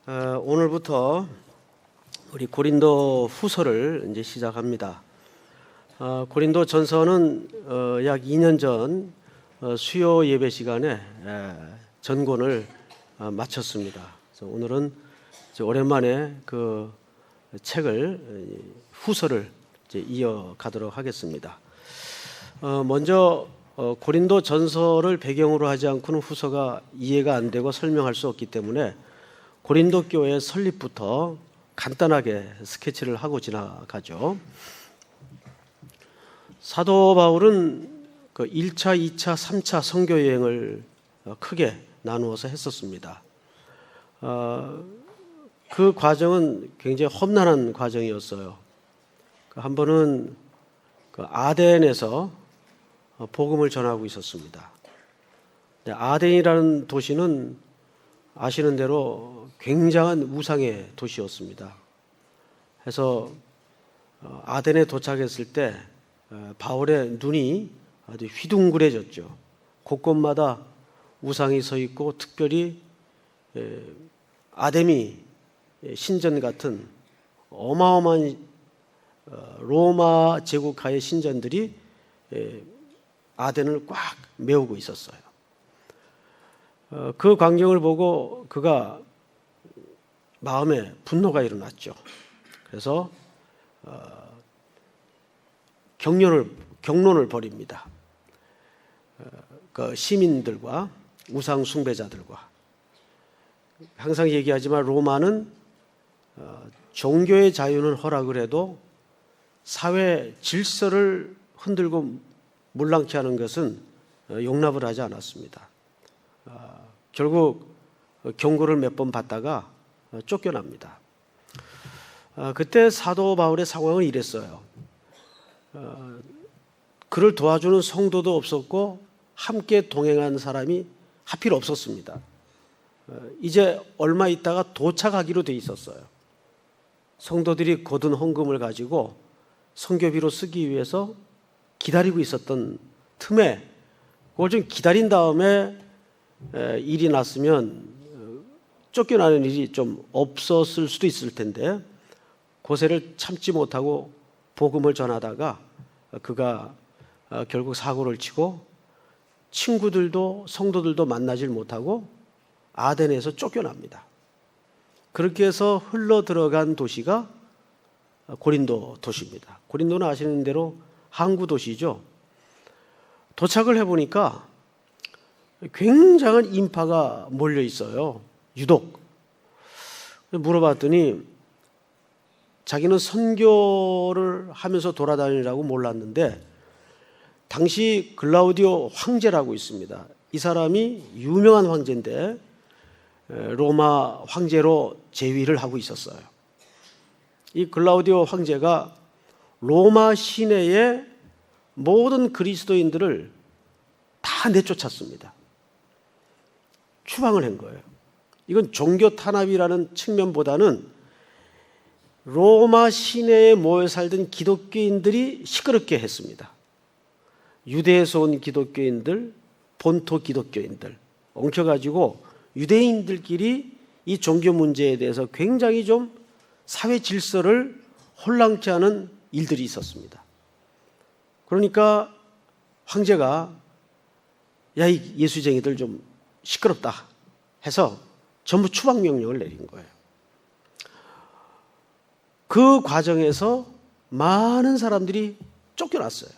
오늘부터 우리 고린도 후서를 이제 시작합니다. 고린도 전서는 약 2년 전 수요 예배 시간에 전권을 마쳤습니다. 그래서 오늘은 오랜만에 그 책을 후서를 이제 이어가도록 하겠습니다. 먼저 고린도 전서를 배경으로 하지 않고는 후서가 이해가 안 되고 설명할 수 없기 때문에 고린도 교회 설립부터 간단하게 스케치를 하고 지나가죠. 사도 바울은 그 1차, 2차, 3차 선교 여행을 크게 나누어서 했었습니다. 그 과정은 굉장히 험난한 과정이었어요. 한 번은 그 아덴에서 복음을 전하고 있었습니다. 아덴이라는 도시는 아시는 대로 굉장한 우상의 도시였습니다. 그래서 아덴에 도착했을 때 바울의 눈이 아주 휘둥그레졌죠. 곳곳마다 우상이 서 있고 특별히 아데미 신전 같은 어마어마한 로마 제국하의 신전들이 아덴을 꽉 메우고 있었어요. 그 광경을 보고 그가 마음에 분노가 일어났죠. 그래서 경론을 벌입니다. 그 시민들과 우상 숭배자들과. 항상 얘기하지만 로마는 종교의 자유는 허락을 해도 사회 질서를 흔들고 물랑케 하는 것은 용납을 하지 않았습니다. 결국 경고를 몇 번 받다가 쫓겨납니다. 그때 사도 바울의 상황은 이랬어요. 그를 도와주는 성도도 없었고 함께 동행한 사람이 하필 없었습니다. 이제 얼마 있다가 도착하기로 돼 있었어요. 성도들이 거둔 헌금을 가지고 선교비로 쓰기 위해서 기다리고 있었던 틈에 그걸 좀 기다린 다음에 일이 났으면 쫓겨나는 일이 좀 없었을 수도 있을 텐데 고세를 참지 못하고 복음을 전하다가 그가 결국 사고를 치고 친구들도 성도들도 만나질 못하고 아덴에서 쫓겨납니다. 그렇게 해서 흘러 들어간 도시가 고린도 도시입니다. 고린도는 아시는 대로 항구 도시죠. 도착을 해보니까 굉장한 인파가 몰려 있어요. 유독. 물어봤더니 자기는 선교를 하면서 돌아다니라고 몰랐는데 당시 글라우디오 황제라고 있습니다. 이 사람이 유명한 황제인데 로마 황제로 재위를 하고 있었어요. 이 글라우디오 황제가 로마 시내의 모든 그리스도인들을 다 내쫓았습니다. 추방을 한 거예요. 이건 종교 탄압이라는 측면보다는 로마 시내에 모여 살던 기독교인들이 시끄럽게 했습니다. 유대에서 온 기독교인들, 본토 기독교인들 엉켜가지고 유대인들끼리 이 종교 문제에 대해서 굉장히 좀 사회 질서를 혼란케 하는 일들이 있었습니다. 그러니까 황제가 야, 이 예수쟁이들 좀 시끄럽다 해서 전부 추방 명령을 내린 거예요. 그 과정에서 많은 사람들이 쫓겨났어요.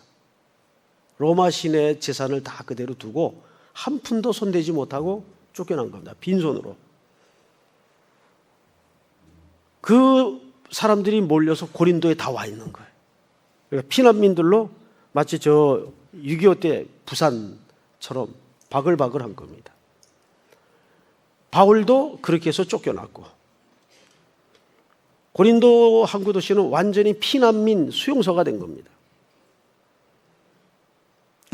로마 시내 재산을 다 그대로 두고 한 푼도 손대지 못하고 쫓겨난 겁니다. 빈손으로. 그 사람들이 몰려서 고린도에 다 와 있는 거예요. 그러니까 피난민들로 마치 저 6.25 때 부산처럼 바글바글한 겁니다. 바울도 그렇게 해서 쫓겨났고 고린도 항구 도시는 완전히 피난민 수용소가 된 겁니다.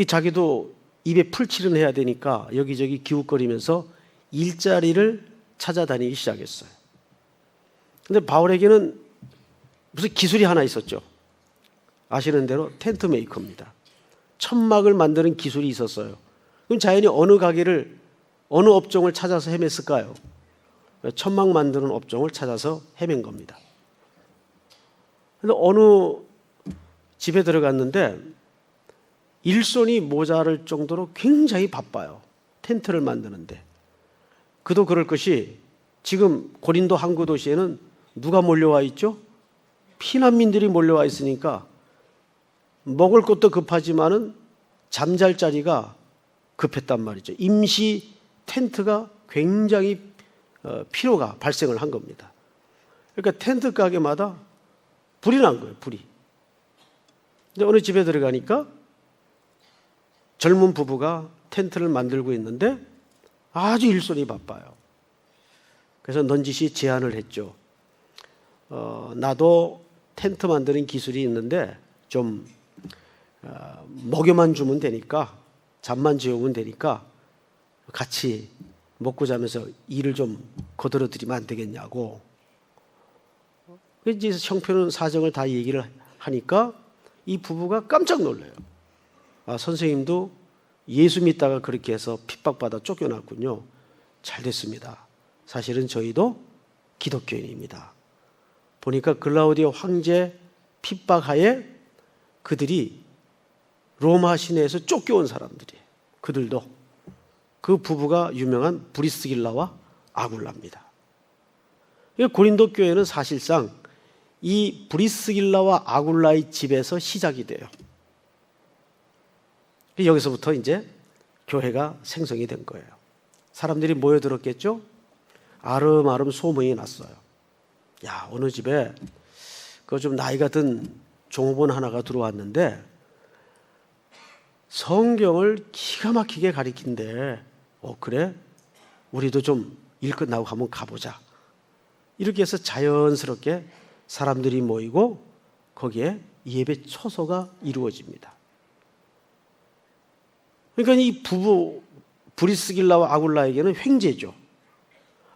자기도 입에 풀칠은 해야 되니까 여기저기 기웃거리면서 일자리를 찾아다니기 시작했어요. 그런데 바울에게는 무슨 기술이 하나 있었죠. 아시는 대로 텐트 메이커입니다. 천막을 만드는 기술이 있었어요. 그럼 자연히 어느 가게를 어느 업종을 찾아서 헤맸을까요? 천막 만드는 업종을 찾아서 헤맨 겁니다. 그런데 어느 집에 들어갔는데 일손이 모자랄 정도로 굉장히 바빠요. 텐트를 만드는데. 그도 그럴 것이 지금 고린도 항구 도시에는 누가 몰려와 있죠? 피난민들이 몰려와 있으니까 먹을 것도 급하지만은 잠잘 자리가 급했단 말이죠. 임시 텐트가 굉장히 필요가 발생을 한 겁니다. 그러니까 텐트 가게마다 불이 난 거예요. 불이. 근데 어느 집에 들어가니까 젊은 부부가 텐트를 만들고 있는데 아주 일손이 바빠요. 그래서 넌지시 제안을 했죠. 나도 텐트 만드는 기술이 있는데 좀 먹여만 주면 되니까, 잠만 재우면 되니까 같이 먹고 자면서 일을 좀 거들어 드리면 안 되겠냐고. 이제 형편은 사정을 다 얘기를 하니까 이 부부가 깜짝 놀라요. 아, 선생님도 예수 믿다가 그렇게 해서 핍박받아 쫓겨났군요. 잘 됐습니다. 사실은 저희도 기독교인입니다. 보니까 글라우디오 황제 핍박하에 그들이 로마 시내에서 쫓겨온 사람들이에요. 그들도. 그 부부가 유명한 브리스길라와 아굴라입니다. 고린도 교회는 사실상 이 브리스길라와 아굴라의 집에서 시작이 돼요. 여기서부터 이제 교회가 생성이 된 거예요. 사람들이 모여들었겠죠? 아름아름 소문이 났어요. 야, 어느 집에 그 좀 나이가 든 종업원 하나가 들어왔는데 성경을 기가 막히게 가리킨대. 그래? 우리도 좀 일 끝나고 한번 가보자. 이렇게 해서 자연스럽게 사람들이 모이고 거기에 예배 초소가 이루어집니다. 그러니까 이 부부 브리스길라와 아굴라에게는 횡재죠.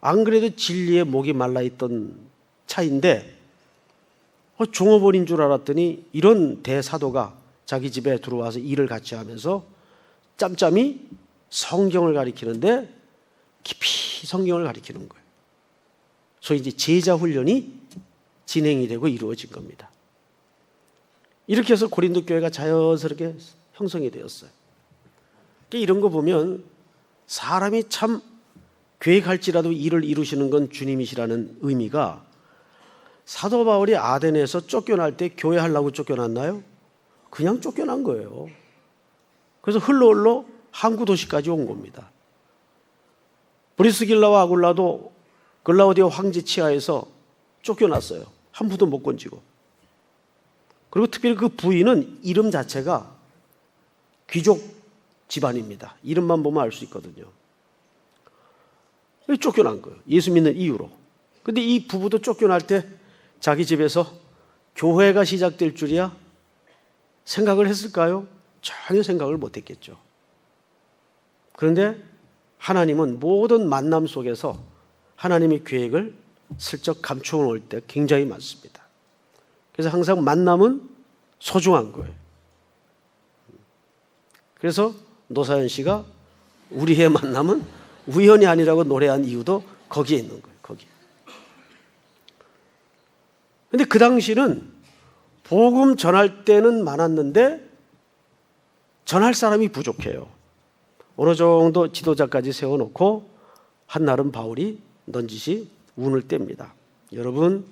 안 그래도 진리에 목이 말라있던 차인데 종업원인 줄 알았더니 이런 대사도가 자기 집에 들어와서 일을 같이 하면서 짬짬이 성경을 가리키는데 깊이 성경을 가리키는 거예요. 소위 이제 제자 훈련이 진행이 되고 이루어진 겁니다. 이렇게 해서 고린도 교회가 자연스럽게 형성이 되었어요. 이런 거 보면 사람이 참 계획할지라도 일을 이루시는 건 주님이시라는 의미가, 사도 바울이 아덴에서 쫓겨날 때 교회 하려고 쫓겨났나요? 그냥 쫓겨난 거예요. 그래서 흘러 항구 도시까지 온 겁니다. 브리스길라와 아굴라도 글라우디오 황제 치하에서 쫓겨났어요. 한 푼도 못 건지고. 그리고 특별히 그 부인은 이름 자체가 귀족 집안입니다. 이름만 보면 알 수 있거든요. 쫓겨난 거예요. 예수 믿는 이유로. 근데 이 부부도 쫓겨날 때 자기 집에서 교회가 시작될 줄이야 생각을 했을까요? 전혀 생각을 못했겠죠. 그런데 하나님은 모든 만남 속에서 하나님의 계획을 슬쩍 감추어 놓을 때 굉장히 많습니다. 그래서 항상 만남은 소중한 거예요. 그래서 노사연 씨가 우리의 만남은 우연이 아니라고 노래한 이유도 거기에 있는 거예요. 거기. 근데 그 당시는 복음 전할 때는 많았는데 전할 사람이 부족해요. 어느 정도 지도자까지 세워놓고 한날은 바울이 넌지시 운을 뗍니다. 여러분,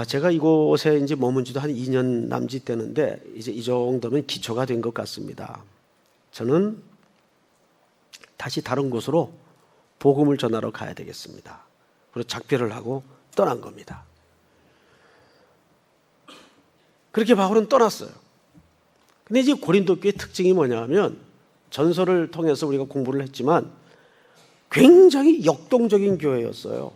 제가 이곳에 이제 머문 지도 한 2년 남짓 되는데 이제 이 정도면 기초가 된 것 같습니다. 저는 다시 다른 곳으로 복음을 전하러 가야 되겠습니다. 그리고 작별을 하고 떠난 겁니다. 그렇게 바울은 떠났어요. 근데 이제 고린도 교회의 특징이 뭐냐 하면, 전설을 통해서 우리가 공부를 했지만 굉장히 역동적인 교회였어요.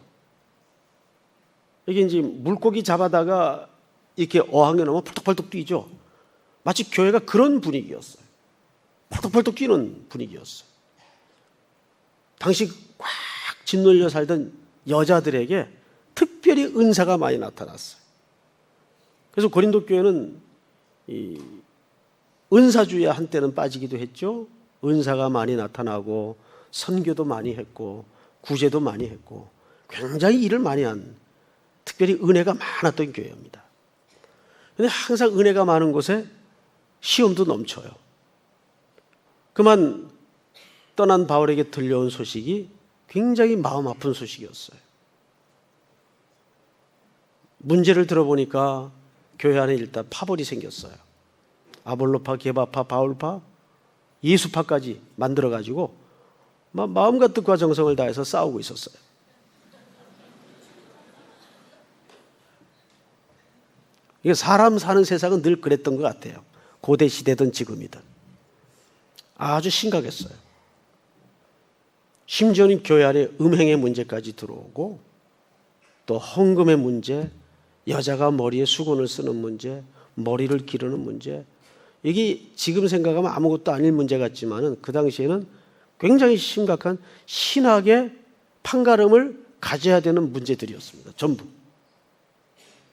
이게 이제 물고기 잡아다가 이렇게 어항에 넣으면 펄떡펄떡 뛰죠. 마치 교회가 그런 분위기였어요. 펄떡펄떡 뛰는 분위기였어요. 당시 꽉 짓눌려 살던 여자들에게 특별히 은사가 많이 나타났어요. 그래서 고린도 교회는 이 은사주의에 한때는 빠지기도 했죠. 은사가 많이 나타나고 선교도 많이 했고 구제도 많이 했고 굉장히 일을 많이 한, 특별히 은혜가 많았던 교회입니다. 그런데 항상 은혜가 많은 곳에 시험도 넘쳐요. 그만 떠난 바울에게 들려온 소식이 굉장히 마음 아픈 소식이었어요. 문제를 들어보니까 교회 안에 일단 파벌이 생겼어요. 아볼로파, 게바파, 바울파, 예수파까지 만들어가지고 마음과 뜻과 정성을 다해서 싸우고 있었어요. 이게 사람 사는 세상은 늘 그랬던 것 같아요. 고대 시대든 지금이든. 아주 심각했어요. 심지어는 교회 안에 음행의 문제까지 들어오고 또 헌금의 문제, 여자가 머리에 수건을 쓰는 문제, 머리를 기르는 문제, 이게 지금 생각하면 아무것도 아닐 문제 같지만은 그 당시에는 굉장히 심각한 신학의 판가름을 가져야 되는 문제들이었습니다. 전부.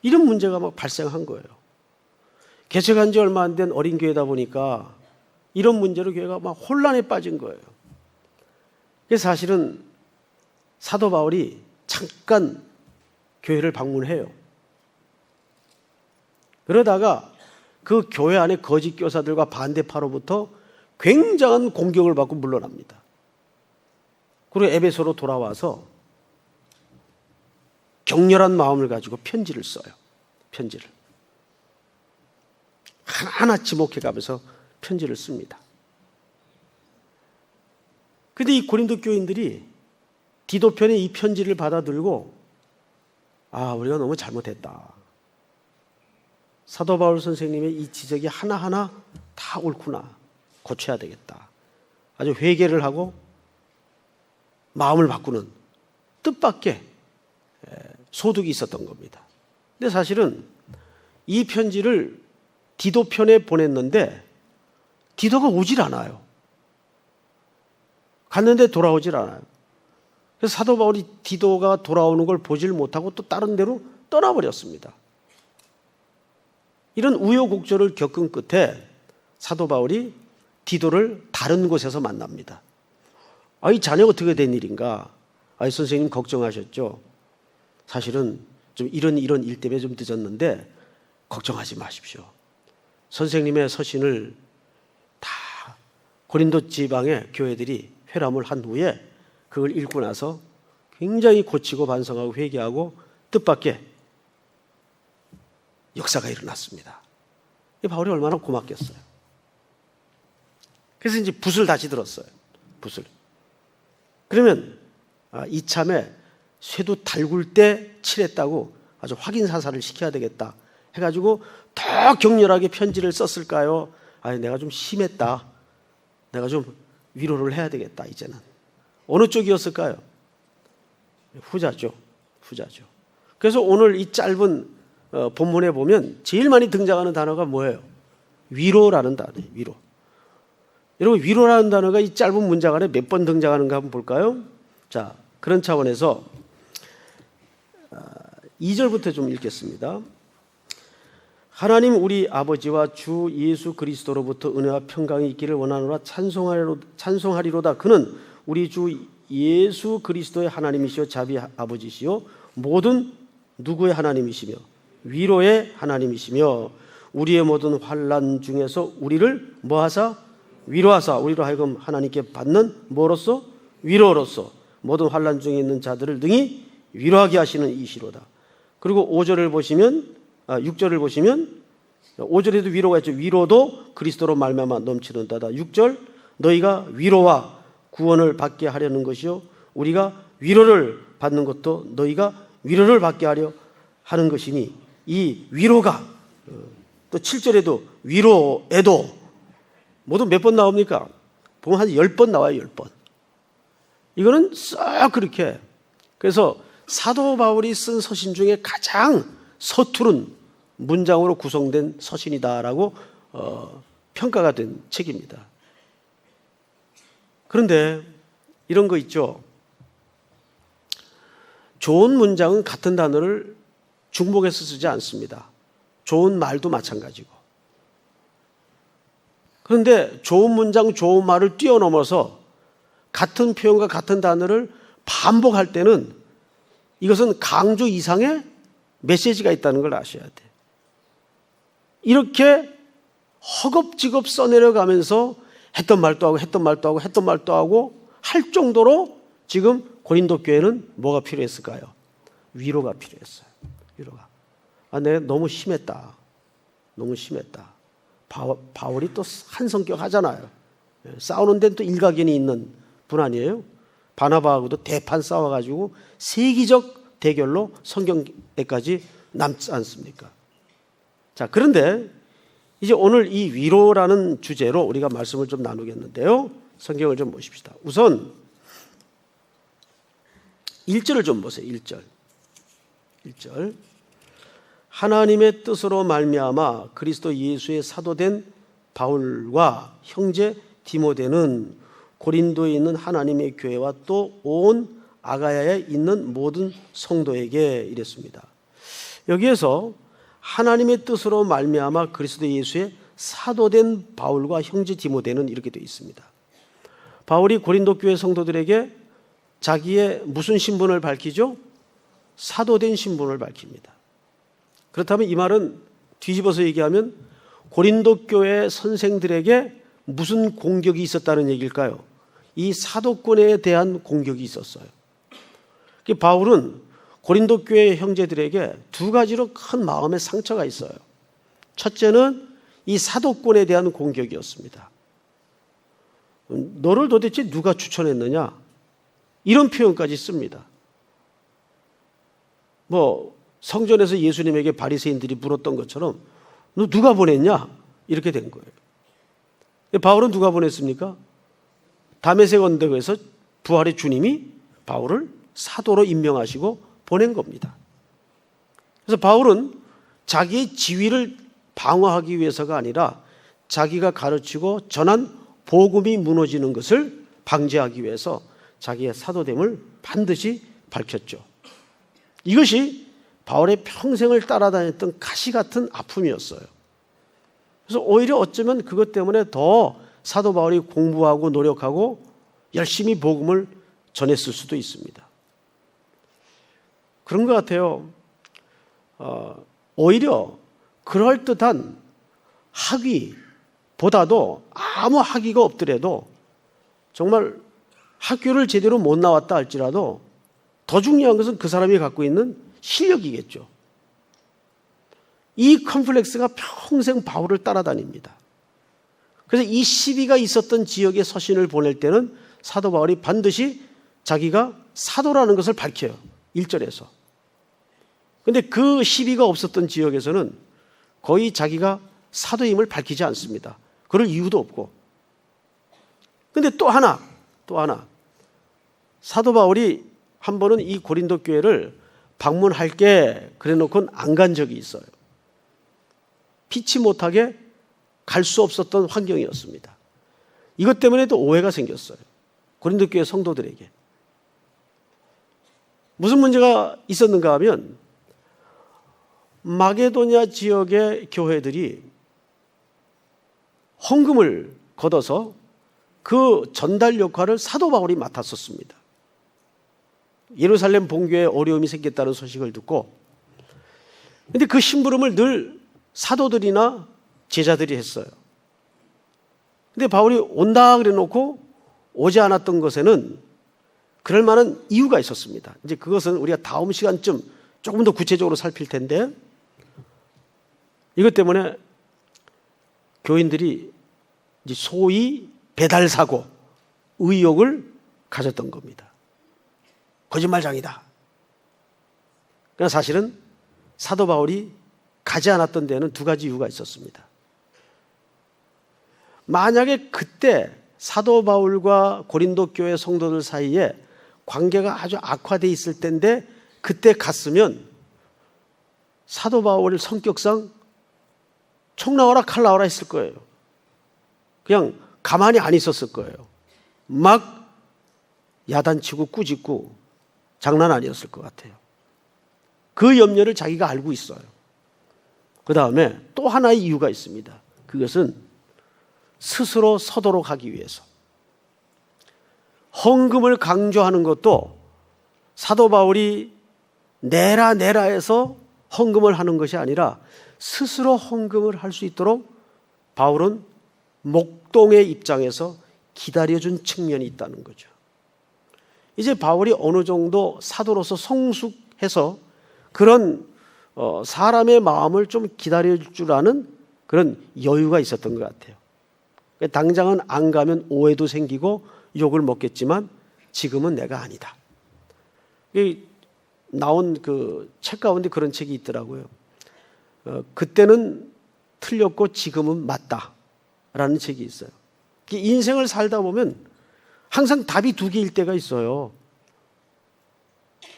이런 문제가 막 발생한 거예요. 개척한 지 얼마 안 된 어린 교회다 보니까 이런 문제로 교회가 막 혼란에 빠진 거예요. 그래서 사실은 사도 바울이 잠깐 교회를 방문해요. 그러다가 그 교회 안에 거짓 교사들과 반대파로부터 굉장한 공격을 받고 물러납니다. 그리고 에베소로 돌아와서 격렬한 마음을 가지고 편지를 써요. 편지를. 하나하나 지목해가면서 편지를 씁니다. 그런데 이 고린도 교인들이 디도편의 이 편지를 받아들고 우리가 너무 잘못했다. 사도 바울 선생님의 이 지적이 하나하나 다 옳구나. 고쳐야 되겠다. 아주 회개를 하고 마음을 바꾸는 뜻밖의 소득이 있었던 겁니다. 근데 사실은 이 편지를 디도편에 보냈는데 디도가 오질 않아요. 갔는데 돌아오질 않아요. 그래서 사도 바울이 디도가 돌아오는 걸 보질 못하고 또 다른 데로 떠나버렸습니다. 이런 우여곡절을 겪은 끝에 사도 바울이 디도를 다른 곳에서 만납니다. 이 자네 어떻게 된 일인가? 선생님 걱정하셨죠? 사실은 좀 이런 일 때문에 좀 늦었는데 걱정하지 마십시오. 선생님의 서신을 다 고린도 지방의 교회들이 회람을 한 후에 그걸 읽고 나서 굉장히 고치고 반성하고 회개하고 뜻밖의 역사가 일어났습니다. 바울이 얼마나 고맙겠어요. 그래서 이제 붓을 다시 들었어요. 붓을. 그러면 이참에 쇠도 달굴 때 칠했다고 아주 확인 사살을 시켜야 되겠다 해가지고 더 격렬하게 편지를 썼을까요? 내가 좀 심했다. 내가 좀 위로를 해야 되겠다 이제는. 어느 쪽이었을까요? 후자죠. 그래서 오늘 이 짧은 본문에 보면 제일 많이 등장하는 단어가 뭐예요? 위로라는 단어예요. 위로. 여러분, 위로라는 단어가 이 짧은 문장 안에 몇 번 등장하는가 한번 볼까요? 자, 그런 차원에서 2절부터 좀 읽겠습니다. 하나님 우리 아버지와 주 예수 그리스도로부터 은혜와 평강이 있기를 원하노라. 찬송하리로다. 그는 우리 주 예수 그리스도의 하나님이시요 자비 아버지시요 모든 누구의 하나님이시며 위로의 하나님이시며 우리의 모든 환난 중에서 우리를 뭐하사? 위로하사 우리로 하여금 하나님께 받는 뭐로서? 위로로서 모든 환난 중에 있는 자들을 능히 위로하게 하시는 이시로다. 그리고 5절을 보시면 6절을 보시면 5절에도 위로가 있죠. 위로도 그리스도로 말미암아 넘치는다다. 6절 너희가 위로와 구원을 받게 하려는 것이요 우리가 위로를 받는 것도 너희가 위로를 받게 하려 하는 것이니 이 위로가 또 7절에도 위로에도 모두 몇 번 나옵니까? 보면 한 10번 나와요. 10번. 이거는 싹 그렇게. 그래서 사도 바울이 쓴 서신 중에 가장 서투른 문장으로 구성된 서신이다라고 평가가 된 책입니다. 그런데 이런 거 있죠. 좋은 문장은 같은 단어를 중복해서 쓰지 않습니다. 좋은 말도 마찬가지고. 그런데 좋은 문장, 좋은 말을 뛰어넘어서 같은 표현과 같은 단어를 반복할 때는 이것은 강조 이상의 메시지가 있다는 걸 아셔야 돼. 이렇게 허겁지겁 써내려가면서 했던 말도 하고 했던 말도 하고 했던 말도 하고 할 정도로 지금 고린도 교회는 뭐가 필요했을까요? 위로가 필요했어요. 위로가. 내가 너무 심했다. 너무 심했다. 바울이 또 한 성격 하잖아요. 싸우는 데는 또 일가견이 있는 분 아니에요? 바나바하고도 대판 싸워가지고 세기적 대결로 성경에까지 남지 않습니까? 자, 그런데 이제 오늘 이 위로라는 주제로 우리가 말씀을 좀 나누겠는데요. 성경을 좀 보십시다. 우선 1절을 좀 보세요. 1절. 하나님의 뜻으로 말미암아 그리스도 예수의 사도된 바울과 형제 디모데는 고린도에 있는 하나님의 교회와 또 온 아가야에 있는 모든 성도에게 이랬습니다. 여기에서 하나님의 뜻으로 말미암아 그리스도 예수의 사도된 바울과 형제 디모데는 이렇게 되어 있습니다. 바울이 고린도 교회 성도들에게 자기의 무슨 신분을 밝히죠? 사도된 신분을 밝힙니다. 그렇다면 이 말은 뒤집어서 얘기하면 고린도 교회 선생들에게 무슨 공격이 있었다는 얘기일까요? 이 사도권에 대한 공격이 있었어요. 바울은 고린도 교회 형제들에게 두 가지로 큰 마음의 상처가 있어요. 첫째는 이 사도권에 대한 공격이었습니다. 너를 도대체 누가 추천했느냐? 이런 표현까지 씁니다. 성전에서 예수님에게 바리새인들이 물었던 것처럼 너 누가 보냈냐? 이렇게 된 거예요. 바울은 누가 보냈습니까? 다메섹 언덕에서 부활의 주님이 바울을 사도로 임명하시고 보낸 겁니다. 그래서 바울은 자기의 지위를 방어하기 위해서가 아니라 자기가 가르치고 전한 복음이 무너지는 것을 방지하기 위해서 자기의 사도됨을 반드시 밝혔죠. 이것이 바울의 평생을 따라다녔던 가시 같은 아픔이었어요. 그래서 오히려 어쩌면 그것 때문에 더 사도 바울이 공부하고 노력하고 열심히 복음을 전했을 수도 있습니다. 그런 것 같아요. 오히려 그럴듯한 학위보다도 아무 학위가 없더라도 정말 학교를 제대로 못 나왔다 할지라도 더 중요한 것은 그 사람이 갖고 있는 실력이겠죠. 이 컴플렉스가 평생 바울을 따라다닙니다. 그래서 이 시비가 있었던 지역에 서신을 보낼 때는 사도 바울이 반드시 자기가 사도라는 것을 밝혀요. 1절에서. 그런데 그 시비가 없었던 지역에서는 거의 자기가 사도임을 밝히지 않습니다. 그럴 이유도 없고. 그런데 또 하나 사도 바울이 한 번은 이 고린도 교회를 방문할게 그래놓고는 안 간 적이 있어요. 피치 못하게 갈 수 없었던 환경이었습니다. 이것 때문에도 오해가 생겼어요. 고린도 교회 성도들에게. 무슨 문제가 있었는가 하면 마게도냐 지역의 교회들이 헌금을 걷어서 그 전달 역할을 사도 바울이 맡았었습니다. 예루살렘 본교에 어려움이 생겼다는 소식을 듣고, 그런데 그 심부름을 늘 사도들이나 제자들이 했어요. 근데 바울이 온다 그래 놓고 오지 않았던 것에는 그럴 만한 이유가 있었습니다. 이제 그것은 우리가 다음 시간쯤 조금 더 구체적으로 살필 텐데, 이것 때문에 교인들이 이제 소위 배달사고 의욕을 가졌던 겁니다. 거짓말장이다. 그러나 사실은 사도 바울이 가지 않았던 데는 두 가지 이유가 있었습니다. 만약에 그때 사도 바울과 고린도 교회 성도들 사이에 관계가 아주 악화되어 있을 텐데 그때 갔으면 사도 바울 성격상 총 나와라 칼 나와라 했을 거예요. 그냥 가만히 안 있었을 거예요. 막 야단치고 꾸짖고 장난 아니었을 것 같아요. 그 염려를 자기가 알고 있어요. 그 다음에 또 하나의 이유가 있습니다. 그것은 스스로 서도록 하기 위해서. 헌금을 강조하는 것도 사도 바울이 내라 내라 해서 헌금을 하는 것이 아니라 스스로 헌금을 할 수 있도록 바울은 목동의 입장에서 기다려준 측면이 있다는 거죠. 이제 바울이 어느 정도 사도로서 성숙해서 그런 사람의 마음을 좀 기다려줄 줄 아는 그런 여유가 있었던 것 같아요. 당장은 안 가면 오해도 생기고 욕을 먹겠지만 지금은 내가 아니다. 나온 그 책 가운데 그런 책이 있더라고요. 그때는 틀렸고 지금은 맞다라는 책이 있어요. 인생을 살다 보면 항상 답이 두 개일 때가 있어요.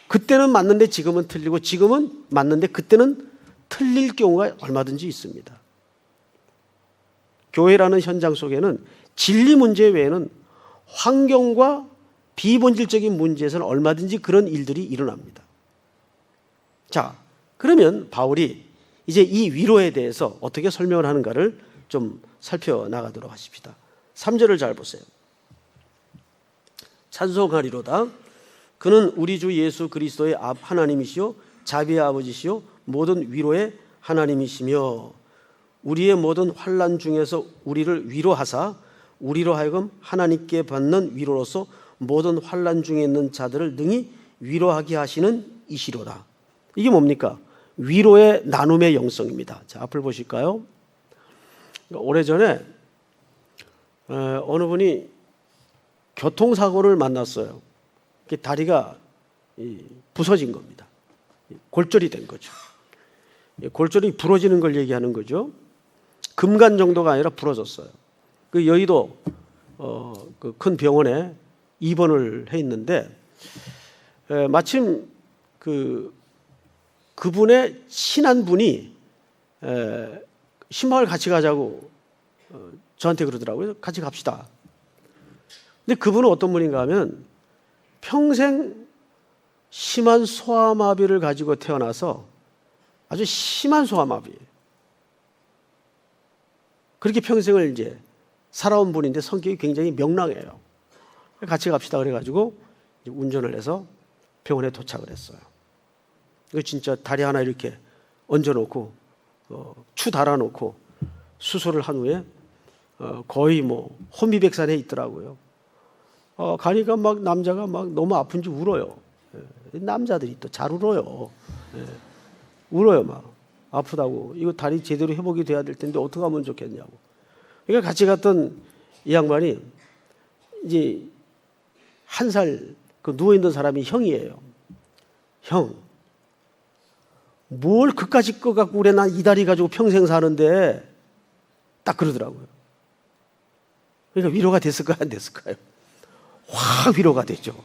그때는 맞는데 지금은 틀리고 지금은 맞는데 그때는 틀릴 경우가 얼마든지 있습니다. 교회라는 현장 속에는 진리 문제 외에는 환경과 비본질적인 문제에서는 얼마든지 그런 일들이 일어납니다. 자, 그러면 바울이 이제 이 위로에 대해서 어떻게 설명을 하는가를 좀 살펴나가도록 하십시다. 3절을 잘 보세요. 찬송하리로다. 그는 우리 주 예수 그리스도의 하나님이시요 자비의 아버지시요 모든 위로의 하나님이시며 우리의 모든 환난 중에서 우리를 위로하사 우리로 하여금 하나님께 받는 위로로서 모든 환난 중에 있는 자들을 능히 위로하게 하시는 이시로다. 이게 뭡니까? 위로의 나눔의 영성입니다. 자, 앞을 보실까요? 오래전에 어느 분이 교통사고를 만났어요. 다리가 부서진 겁니다. 골절이 된 거죠. 골절이 부러지는 걸 얘기하는 거죠. 금간 정도가 아니라 부러졌어요. 그 여의도 그 큰 병원에 입원을 해 있는데 마침 그분의 친한 분이 신방을 같이 가자고 저한테 그러더라고요. 같이 갑시다. 근데 그분은 어떤 분인가 하면 평생 심한 소아마비를 가지고 태어나서 아주 심한 소아마비. 그렇게 평생을 이제 살아온 분인데 성격이 굉장히 명랑해요. 같이 갑시다 그래가지고 운전을 해서 병원에 도착을 했어요. 이거 진짜 다리 하나 이렇게 얹어놓고 추 달아놓고 수술을 한 후에 거의 뭐 혼비백산해 있더라고요. 가니까 막 남자가 막 너무 아픈지 울어요. 남자들이 또 잘 울어요. 울어요 막 아프다고. 이거 다리 제대로 회복이 돼야 될 텐데 어떻게 하면 좋겠냐고. 그러니까 같이 갔던 이 양반이 이제 1살 그 누워 있는 사람이 형이에요. 형, 뭘 그까짓 거 갖고 그래? 난 이 다리 가지고 평생 사는데. 딱 그러더라고요. 그러니까 위로가 됐을까요? 안 됐을까요? 확 위로가 되죠.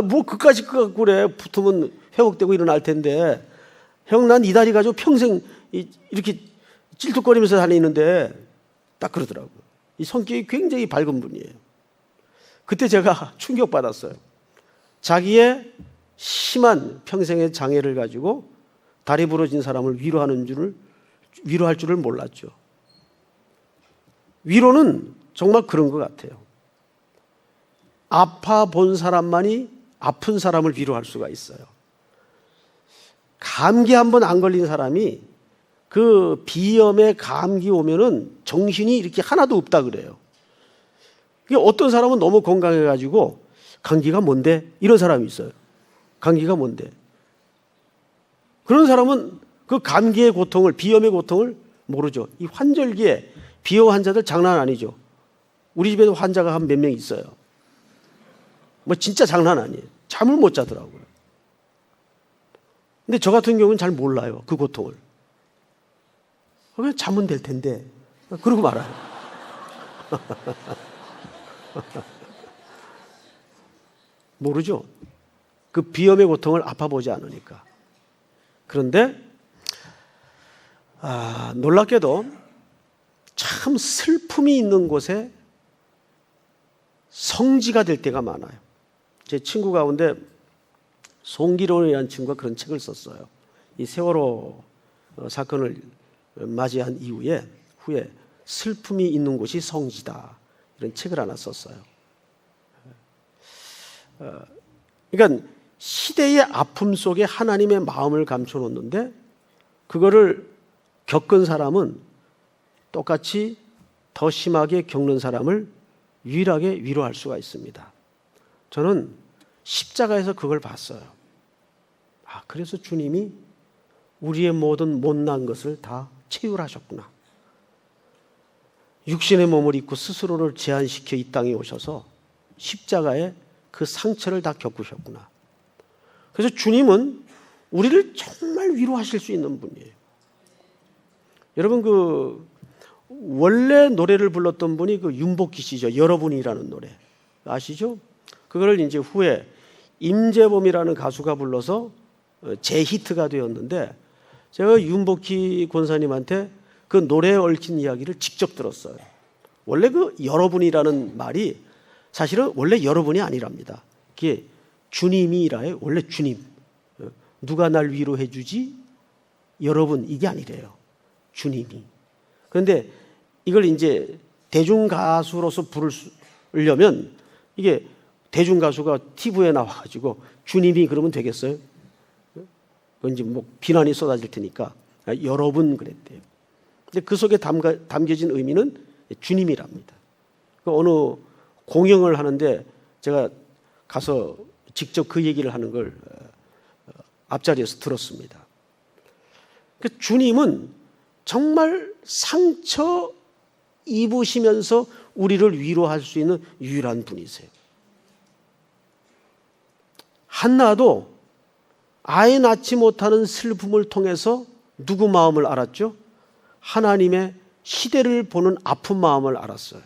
뭐 그까짓 거 갖고 그래? 붙으면 회복되고 일어날 텐데. 형, 난 이 다리 가지고 평생 이렇게 찔뚝거리면서 다니는데. 딱 그러더라고요. 이 성격이 굉장히 밝은 분이에요. 그때 제가 충격받았어요. 자기의 심한 평생의 장애를 가지고 다리 부러진 사람을 위로할 줄을 몰랐죠. 위로는 정말 그런 것 같아요. 아파 본 사람만이 아픈 사람을 위로할 수가 있어요. 감기 한번 안 걸린 사람이 그 비염에 감기 오면은 정신이 이렇게 하나도 없다 그래요. 어떤 사람은 너무 건강해가지고 감기가 뭔데? 이런 사람이 있어요. 감기가 뭔데? 그런 사람은 그 감기의 고통을, 비염의 고통을 모르죠. 이 환절기에 비염 환자들 장난 아니죠. 우리 집에도 환자가 한 몇 명 있어요. 뭐 진짜 장난 아니에요. 잠을 못 자더라고요. 근데 저 같은 경우는 잘 몰라요. 그 고통을. 그냥 자면 될 텐데. 그러고 말아요. 모르죠. 그 비염의 고통을 아파보지 않으니까. 그런데 놀랍게도 참 슬픔이 있는 곳에 성지가 될 때가 많아요. 제 친구 가운데 송기론이라는 친구가 그런 책을 썼어요. 이 세월호 사건을 맞이한 후에 슬픔이 있는 곳이 성지다. 이런 책을 하나 썼어요. 그러니까 시대의 아픔 속에 하나님의 마음을 감춰놓는데 그거를 겪은 사람은 똑같이 더 심하게 겪는 사람을 유일하게 위로할 수가 있습니다. 저는 십자가에서 그걸 봤어요. 그래서 주님이 우리의 모든 못난 것을 다 체휼하셨구나. 육신의 몸을 입고 스스로를 제한시켜 이 땅에 오셔서 십자가에 그 상처를 다 겪으셨구나. 그래서 주님은 우리를 정말 위로하실 수 있는 분이에요. 여러분 원래 노래를 불렀던 분이 윤복희 씨죠. 여러분이라는 노래 아시죠? 그거를 이제 후에 임재범이라는 가수가 불러서 재히트가 되었는데 제가 윤복희 권사님한테 그 노래에 얽힌 이야기를 직접 들었어요. 원래 여러분이라는 말이 사실은 원래 여러분이 아니랍니다. 그게 주님이라요. 원래 주님. 누가 날 위로해 주지? 여러분 이게 아니래요. 주님이. 그런데 이걸 이제 대중가수로서 부르려면 이게 대중가수가 TV에 나와가지고 주님이 그러면 되겠어요? 그건 이제 비난이 쏟아질 테니까 여러분 그랬대요. 근데 그 속에 담겨진 의미는 주님이랍니다. 어느 공연을 하는데 제가 가서 직접 그 얘기를 하는 걸 앞자리에서 들었습니다. 주님은 정말 상처 입으시면서 우리를 위로할 수 있는 유일한 분이세요. 한나도 아예 낳지 못하는 슬픔을 통해서 누구 마음을 알았죠? 하나님의 시대를 보는 아픈 마음을 알았어요.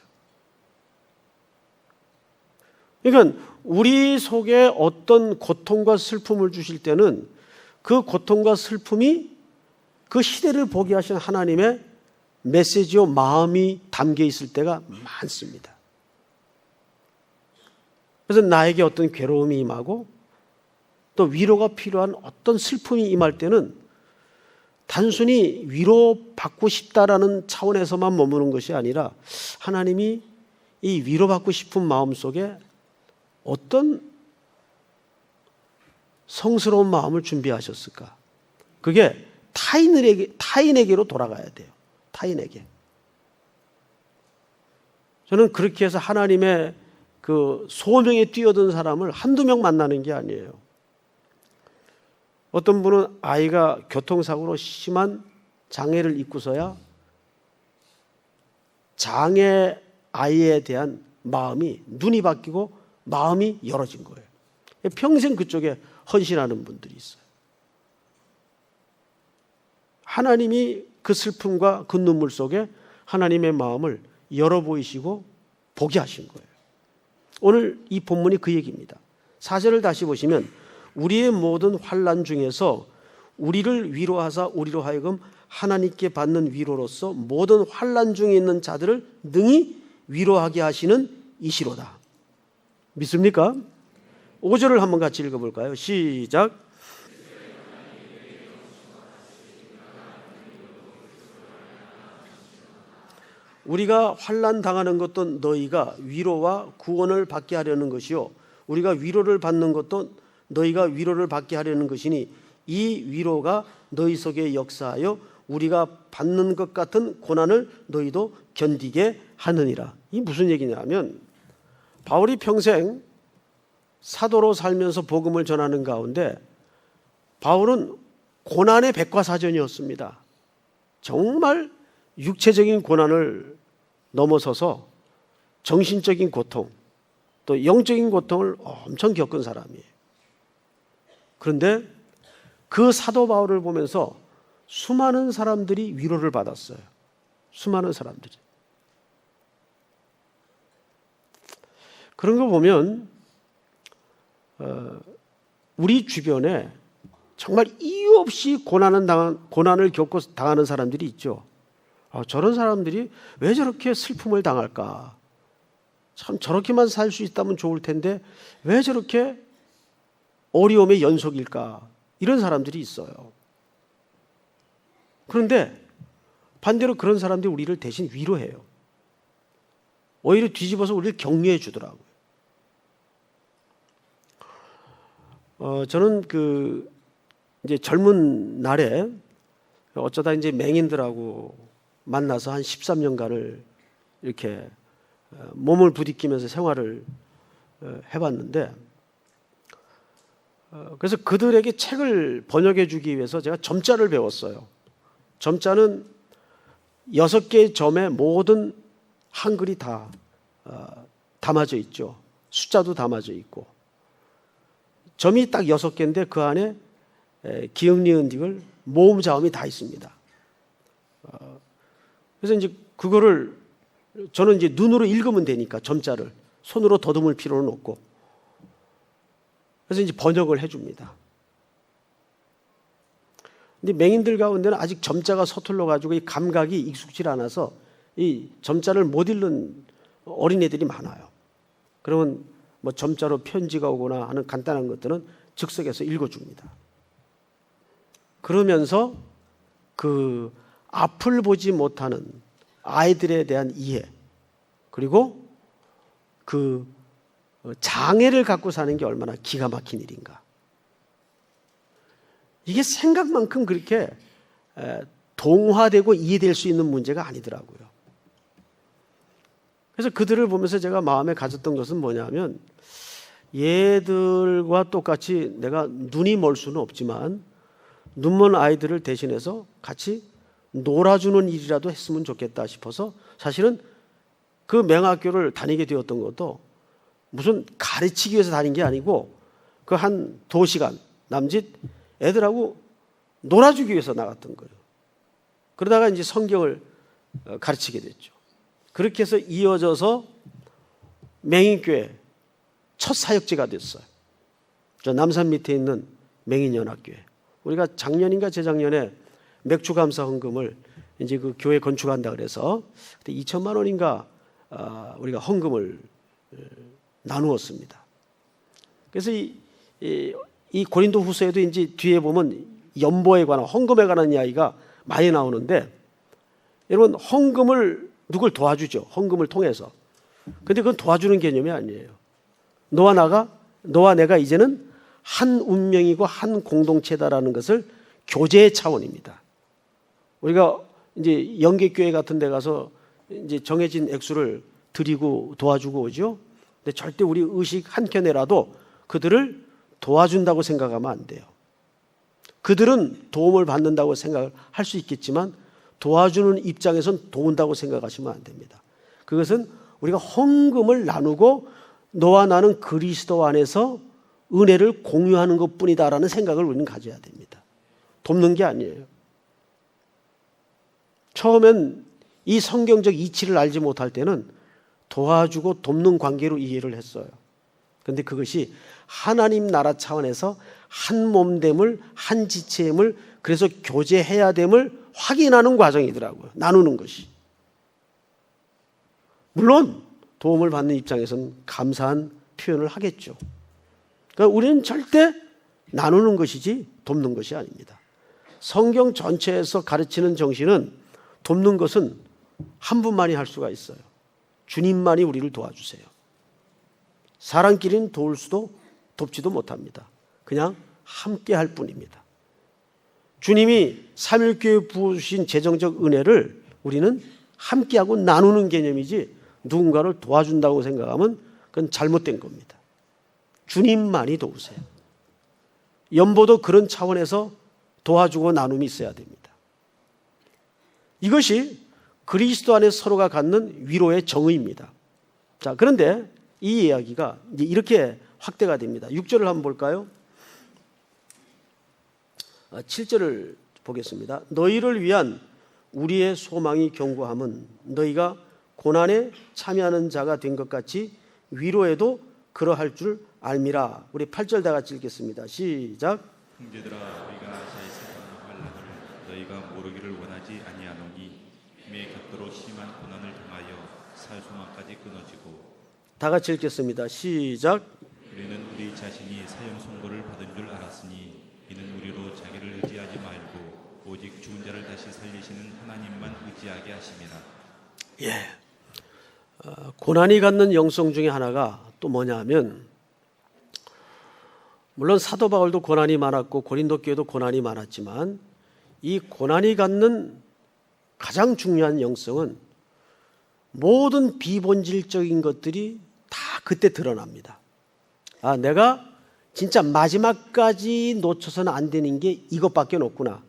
그러니까 우리 속에 어떤 고통과 슬픔을 주실 때는 그 고통과 슬픔이 그 시대를 보게 하신 하나님의 메시지와 마음이 담겨 있을 때가 많습니다. 그래서 나에게 어떤 괴로움이 임하고 또 위로가 필요한 어떤 슬픔이 임할 때는 단순히 위로받고 싶다라는 차원에서만 머무는 것이 아니라 하나님이 이 위로받고 싶은 마음 속에 어떤 성스러운 마음을 준비하셨을까? 그게 타인에게로 돌아가야 돼요. 타인에게. 저는 그렇게 해서 하나님의 그 소명에 뛰어든 사람을 한두 명 만나는 게 아니에요. 어떤 분은 아이가 교통사고로 심한 장애를 입고서야 장애 아이에 대한 마음이 눈이 바뀌고 마음이 열어진 거예요. 평생 그쪽에 헌신하는 분들이 있어요. 하나님이 그 슬픔과 그 눈물 속에 하나님의 마음을 열어 보이시고 보게 하신 거예요. 오늘 이 본문이 그 얘기입니다. 4절을 다시 보시면 우리의 모든 환난 중에서 우리를 위로하사 우리로 하여금 하나님께 받는 위로로서 모든 환난 중에 있는 자들을 능히 위로하게 하시는 이시로다. 믿습니까? 5절을 한번 같이 읽어볼까요? 시작. 우리가 환난 당하는 것도 너희가 위로와 구원을 받게 하려는 것이요 우리가 위로를 받는 것도 너희가 위로를 받게 하려는 것이니 이 위로가 너희 속에 역사하여 우리가 받는 것 같은 고난을 너희도 견디게 하느니라. 이 무슨 얘기냐면 바울이 평생 사도로 살면서 복음을 전하는 가운데 바울은 고난의 백과사전이었습니다. 정말 육체적인 고난을 넘어서서 정신적인 고통 또 영적인 고통을 엄청 겪은 사람이에요. 그런데 그 사도 바울을 보면서 수많은 사람들이 위로를 받았어요. 수많은 사람들이. 그런 거 보면 우리 주변에 정말 이유 없이 고난을 겪고 당하는 사람들이 있죠. 저런 사람들이 왜 저렇게 슬픔을 당할까? 참 저렇게만 살 수 있다면 좋을 텐데 왜 저렇게 어려움의 연속일까? 이런 사람들이 있어요. 그런데 반대로 그런 사람들이 우리를 대신 위로해요. 오히려 뒤집어서 우리를 격려해 주더라고요. 저는 이제 젊은 날에 어쩌다 이제 맹인들하고 만나서 한 13년간을 이렇게 몸을 부딪히면서 생활을 해봤는데, 그래서 그들에게 책을 번역해 주기 위해서 제가 점자를 배웠어요. 점자는 6개의 점에 모든 한글이 다 담아져 있죠. 숫자도 담아져 있고, 점이 딱 6개인데 그 안에 기역, 니은, 딕을 모음, 자음이 다 있습니다. 그래서 이제 그거를 저는 이제 눈으로 읽으면 되니까 점자를 손으로 더듬을 필요는 없고, 그래서 이제 번역을 해줍니다. 근데 맹인들 가운데는 아직 점자가 서툴러 가지고 이 감각이 익숙지 않아서 이 점자를 못 읽는 어린애들이 많아요. 그러면 뭐 점자로 편지가 오거나 하는 간단한 것들은 즉석에서 읽어줍니다. 그러면서 그 앞을 보지 못하는 아이들에 대한 이해, 그리고 그 장애를 갖고 사는 게 얼마나 기가 막힌 일인가. 이게 생각만큼 그렇게 동화되고 이해될 수 있는 문제가 아니더라고요. 그래서 그들을 보면서 제가 마음에 가졌던 것은 뭐냐면, 얘들과 똑같이 내가 눈이 멀 수는 없지만 눈먼 아이들을 대신해서 같이 놀아주는 일이라도 했으면 좋겠다 싶어서, 사실은 그 맹학교를 다니게 되었던 것도 무슨 가르치기 위해서 다닌 게 아니고 그 한 2시간 남짓 애들하고 놀아주기 위해서 나갔던 거예요. 그러다가 이제 성경을 가르치게 됐죠. 그렇게 해서 이어져서 맹인교회 첫 사역지가 됐어요. 저 남산 밑에 있는 맹인연합교회. 우리가 작년인가 재작년에 맥주 감사 헌금을 이제 그 교회 건축한다 그래서 그때 2천만 원인가 우리가 헌금을 나누었습니다. 그래서 이 고린도 후서에도 이제 뒤에 보면 연보에 관한, 헌금에 관한 이야기가 많이 나오는데, 여러분, 헌금을 누굴 도와주죠? 헌금을 통해서. 근데 그건 도와주는 개념이 아니에요. 너와 내가 이제는 한 운명이고 한 공동체다라는 것을 교제의 차원입니다. 우리가 이제 영계교회 같은 데 가서 이제 정해진 액수를 드리고 도와주고 오죠. 근데 절대 우리 의식 한켠에라도 그들을 도와준다고 생각하면 안 돼요. 그들은 도움을 받는다고 생각할 수 있겠지만 도와주는 입장에선 도운다고 생각하시면 안 됩니다. 그것은 우리가 헌금을 나누고 너와 나는 그리스도 안에서 은혜를 공유하는 것뿐이다라는 생각을 우리는 가져야 됩니다. 돕는 게 아니에요. 처음엔 이 성경적 이치를 알지 못할 때는 도와주고 돕는 관계로 이해를 했어요. 그런데 그것이 하나님 나라 차원에서 한 몸됨을, 한 지체임을, 그래서 교제해야 됨을 확인하는 과정이더라고요. 나누는 것이. 물론 도움을 받는 입장에서는 감사한 표현을 하겠죠. 그러니까 우리는 절대 나누는 것이지 돕는 것이 아닙니다. 성경 전체에서 가르치는 정신은 돕는 것은 한 분만이 할 수가 있어요. 주님만이 우리를 도와주세요. 사람끼리는 도울 수도 돕지도 못합니다. 그냥 함께 할 뿐입니다. 주님이 삼일교회 부으신 재정적 은혜를 우리는 함께하고 나누는 개념이지 누군가를 도와준다고 생각하면 그건 잘못된 겁니다. 주님만이 도우세요. 연보도 그런 차원에서 도와주고 나눔이 있어야 됩니다. 이것이 그리스도 안에 서로가 갖는 위로의 정의입니다. 자, 그런데 이 이야기가 이제 이렇게 확대가 됩니다. 6절을 한번 볼까요? 7절을 보겠습니다. 너희를 위한 우리의 소망이 견고함은 너희가 고난에 참여하는 자가 된 것 같이 위로에도 그러할 줄 알미라. 우리 8절 다 같이 읽겠습니다. 시작. 형제들아, 우리가 아시아에서 당한 환난을 너희가 모르기를 원하지 아니하노니 힘에 곁도록 심한 고난을 당하여 사소망까지 끊어지고. 다 같이 읽겠습니다. 시작. 우리는 우리 자신이 사형 선고를 받은 줄 알았으니 이는 우리로 자기를 의지하지 말고 오직 죽은 자를 다시 살리시는 하나님만 의지하게 하심이라. 예. 고난이 갖는 영성 중에 하나가 또 뭐냐 하면 물론 사도 바울도 고난이 많았고 고린도 교회도 고난이 많았지만 이 고난이 갖는 가장 중요한 영성은 모든 비본질적인 것들이 다 그때 드러납니다. 아, 내가 진짜 마지막까지 놓쳐서는 안 되는 게 이것밖에 없구나.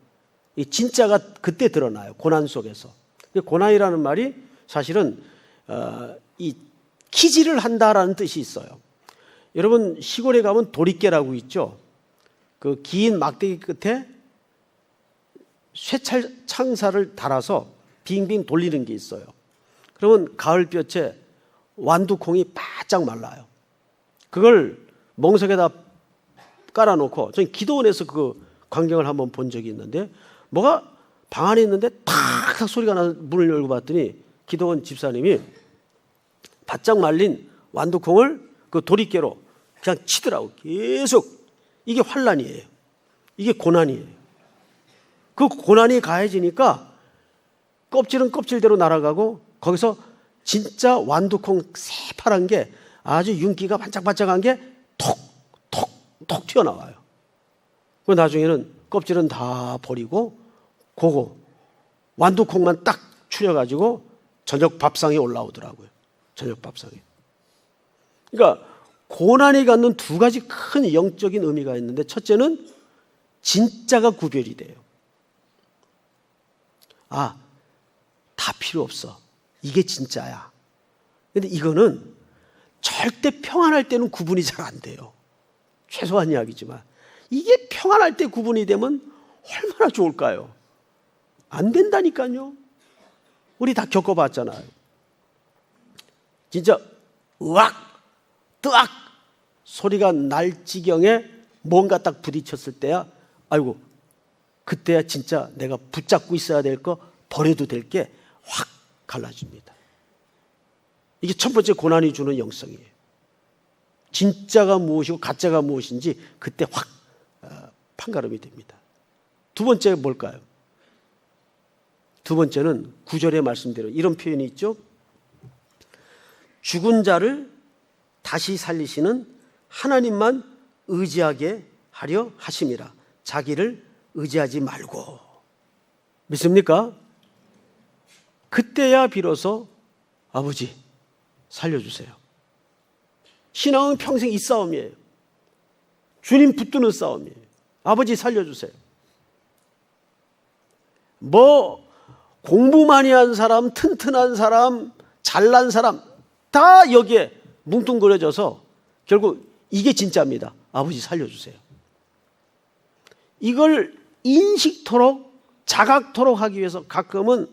이 진짜가 그때 드러나요. 고난 속에서. 고난이라는 말이 사실은 이 키질을 한다라는 뜻이 있어요. 여러분 시골에 가면 도리깨라고 있죠. 그 긴 막대기 끝에 쇠창살을 달아서 빙빙 돌리는 게 있어요. 그러면 가을볕에 완두콩이 바짝 말라요. 그걸 멍석에다 깔아놓고 저는 기도원에서 그 광경을 한번 본 적이 있는데 뭐가 방 안에 있는데 탁탁 소리가 나서 문을 열고 봤더니 기도원 집사님이 바짝 말린 완두콩을 그 도리깨로 그냥 치더라고. 계속. 이게 환난이에요. 이게 고난이에요. 그 고난이 가해지니까 껍질은 껍질대로 날아가고 거기서 진짜 완두콩 새파란 게 아주 윤기가 반짝반짝한 게 톡톡톡 튀어나와요. 그 나중에는 껍질은 다 버리고 그거 완두콩만 딱 추려가지고 저녁 밥상에 올라오더라고요. 저녁 밥상에. 그러니까 고난이 갖는 두 가지 큰 영적인 의미가 있는데 첫째는 진짜가 구별이 돼요. 아, 다 필요 없어. 이게 진짜야. 근데 이거는 절대 평안할 때는 구분이 잘 안 돼요. 최소한 이야기지만 이게 평안할 때 구분이 되면 얼마나 좋을까요? 안 된다니까요. 우리 다 겪어봤잖아요. 진짜 으악 뜨악 소리가 날 지경에 뭔가 딱 부딪혔을 때야 아이고 그때야 진짜 내가 붙잡고 있어야 될 거 버려도 될 게 확 갈라집니다. 이게 첫 번째 고난이 주는 영성이에요. 진짜가 무엇이고 가짜가 무엇인지 그때 확 판가름이 됩니다. 두 번째 뭘까요? 두 번째는 9절의 말씀대로 이런 표현이 있죠. 죽은 자를 다시 살리시는 하나님만 의지하게 하려 하심이라. 자기를 의지하지 말고. 믿습니까? 그때야 비로소 아버지 살려주세요. 신앙은 평생 이 싸움이에요. 주님 붙드는 싸움이에요. 아버지 살려주세요. 뭐 공부 많이 한 사람, 튼튼한 사람, 잘난 사람 다 여기에 뭉뚱그려져서 결국 이게 진짜입니다. 아버지 살려주세요. 이걸 인식토록 자각토록 하기 위해서 가끔은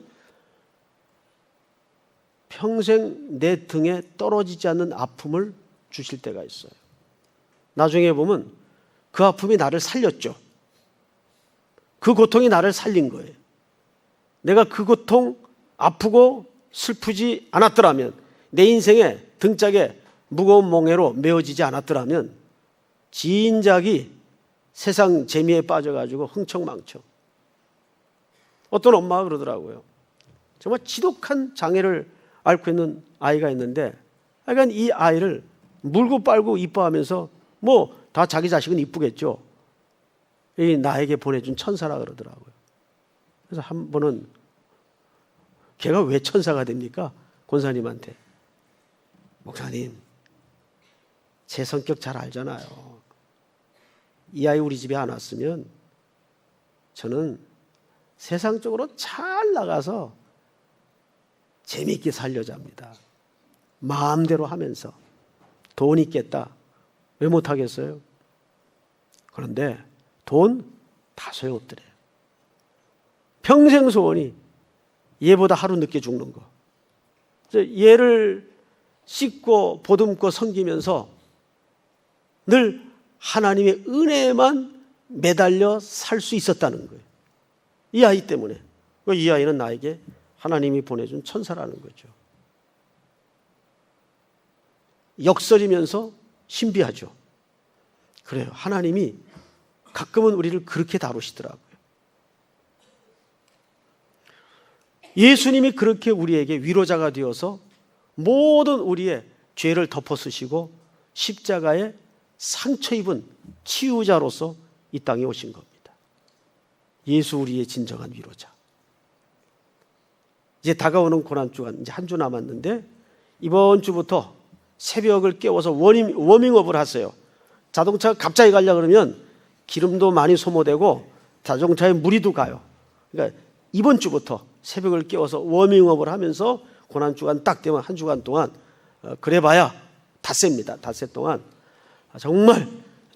평생 내 등에 떨어지지 않는 아픔을 주실 때가 있어요. 나중에 보면 그 아픔이 나를 살렸죠. 그 고통이 나를 살린 거예요. 내가 그 고통 아프고 슬프지 않았더라면 내 인생에 등짝에 무거운 몽해로 메어지지 않았더라면 진작이 세상 재미에 빠져가지고 흥청망청. 어떤 엄마가 그러더라고요. 정말 지독한 장애를 앓고 있는 아이가 있는데 하여간 이 아이를 물고 빨고 이뻐하면서 뭐 다 자기 자식은 이쁘겠죠. 이 나에게 보내준 천사라 그러더라고요. 그래서 한 번은 걔가 왜 천사가 됩니까? 권사님한테. 목사님, 제 성격 잘 알잖아요. 이 아이 우리 집에 안 왔으면 저는 세상적으로 잘 나가서 재미있게 살려자 합니다. 마음대로 하면서 돈 있겠다. 왜 못하겠어요? 그런데 돈 다 소용없더래요. 평생 소원이 얘보다 하루 늦게 죽는 거. 얘를 씻고 보듬고 섬기면서 늘 하나님의 은혜에만 매달려 살 수 있었다는 거예요. 이 아이 때문에. 이 아이는 나에게 하나님이 보내준 천사라는 거죠. 역설이면서 신비하죠. 그래요. 하나님이 가끔은 우리를 그렇게 다루시더라고요. 예수님이 그렇게 우리에게 위로자가 되어서 모든 우리의 죄를 덮어쓰시고 십자가에 상처 입은 치유자로서 이 땅에 오신 겁니다. 예수 우리의 진정한 위로자. 이제 다가오는 고난주간 이제 한 주 남았는데 이번 주부터 새벽을 깨워서 워밍업을 하세요. 자동차가 갑자기 가려고 그러면 기름도 많이 소모되고 자동차에 무리도 가요. 그러니까 이번 주부터 새벽을 깨워서 워밍업을 하면서 고난주간 딱 되면 한 주간 동안 그래봐야 닷새입니다. 닷새 동안 정말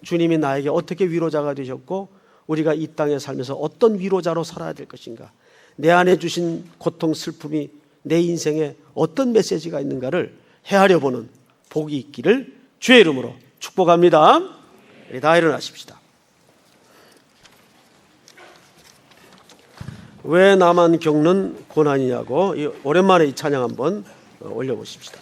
주님이 나에게 어떻게 위로자가 되셨고 우리가 이 땅에 살면서 어떤 위로자로 살아야 될 것인가, 내 안에 주신 고통, 슬픔이 내 인생에 어떤 메시지가 있는가를 헤아려 보는 복이 있기를 주의 이름으로 축복합니다. 우리 다 일어나십시다. 왜 나만 겪는 고난이냐고 오랜만에 이 찬양 한번 올려보십시다.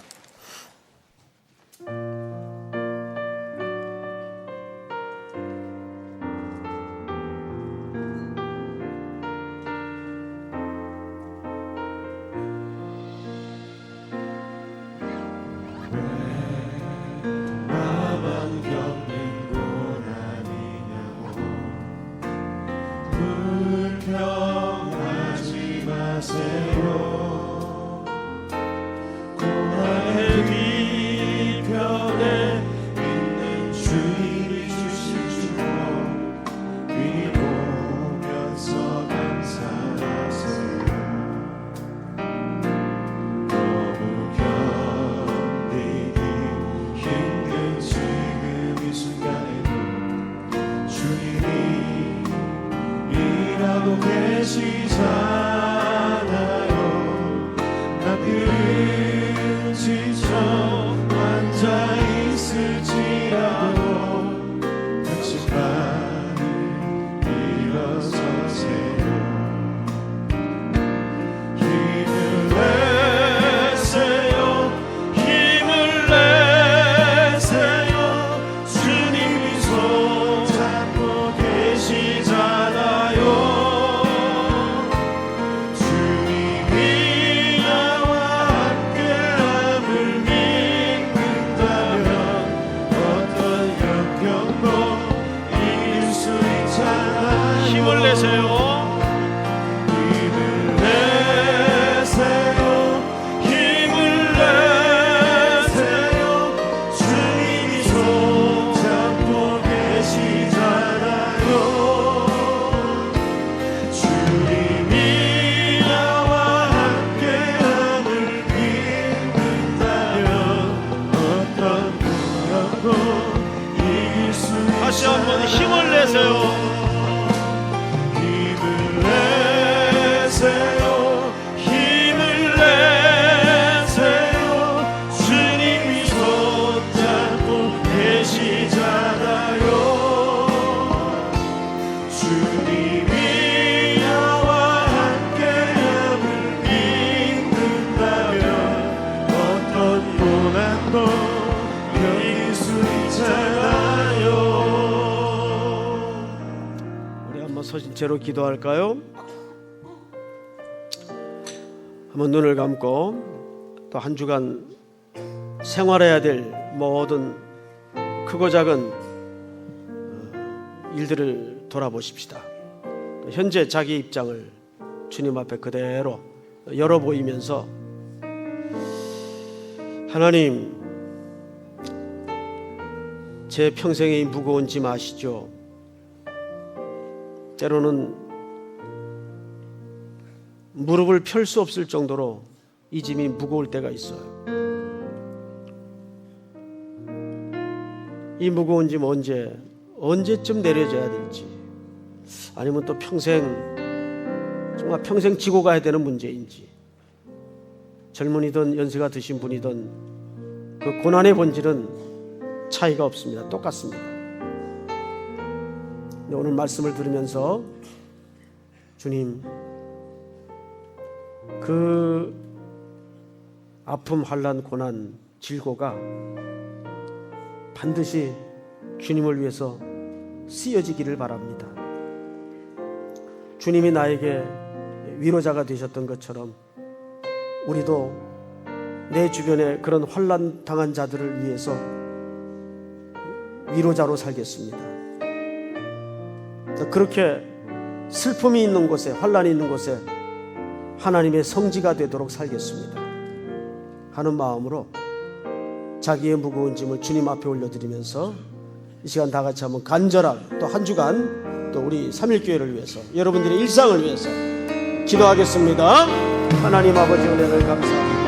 다시 한번 힘을 내세요. 힘을 내세요. 힘을 내세요. 주님이 손잡고 계시잖아요. 주님이 나와 함께함을 믿는다면 어떤 고난도 이길 수 있잖아요. 서신체로 기도할까요? 한번 눈을 감고 또 한 주간 생활해야 될 모든 크고 작은 일들을 돌아보십시다. 현재 자기 입장을 주님 앞에 그대로 열어 보이면서 하나님, 제 평생의 무거운 짐 아시죠? 때로는 무릎을 펼 수 없을 정도로 이 짐이 무거울 때가 있어요. 이 무거운 짐 언제쯤 내려져야 될지, 아니면 또 정말 평생 지고 가야 되는 문제인지, 젊은이든 연세가 드신 분이든 그 고난의 본질은 차이가 없습니다. 똑같습니다. 오늘 말씀을 들으면서 주님, 그 아픔, 환난, 고난, 질고가 반드시 주님을 위해서 쓰여지기를 바랍니다. 주님이 나에게 위로자가 되셨던 것처럼 우리도 내 주변에 그런 환난 당한 자들을 위해서 위로자로 살겠습니다. 그렇게 슬픔이 있는 곳에, 환난이 있는 곳에 하나님의 성지가 되도록 살겠습니다 하는 마음으로 자기의 무거운 짐을 주님 앞에 올려드리면서 이 시간 다 같이 한번 간절하게 또 한 주간 또 우리 삼일교회를 위해서, 여러분들의 일상을 위해서 기도하겠습니다. 하나님 아버지, 은혜를 감사합니다.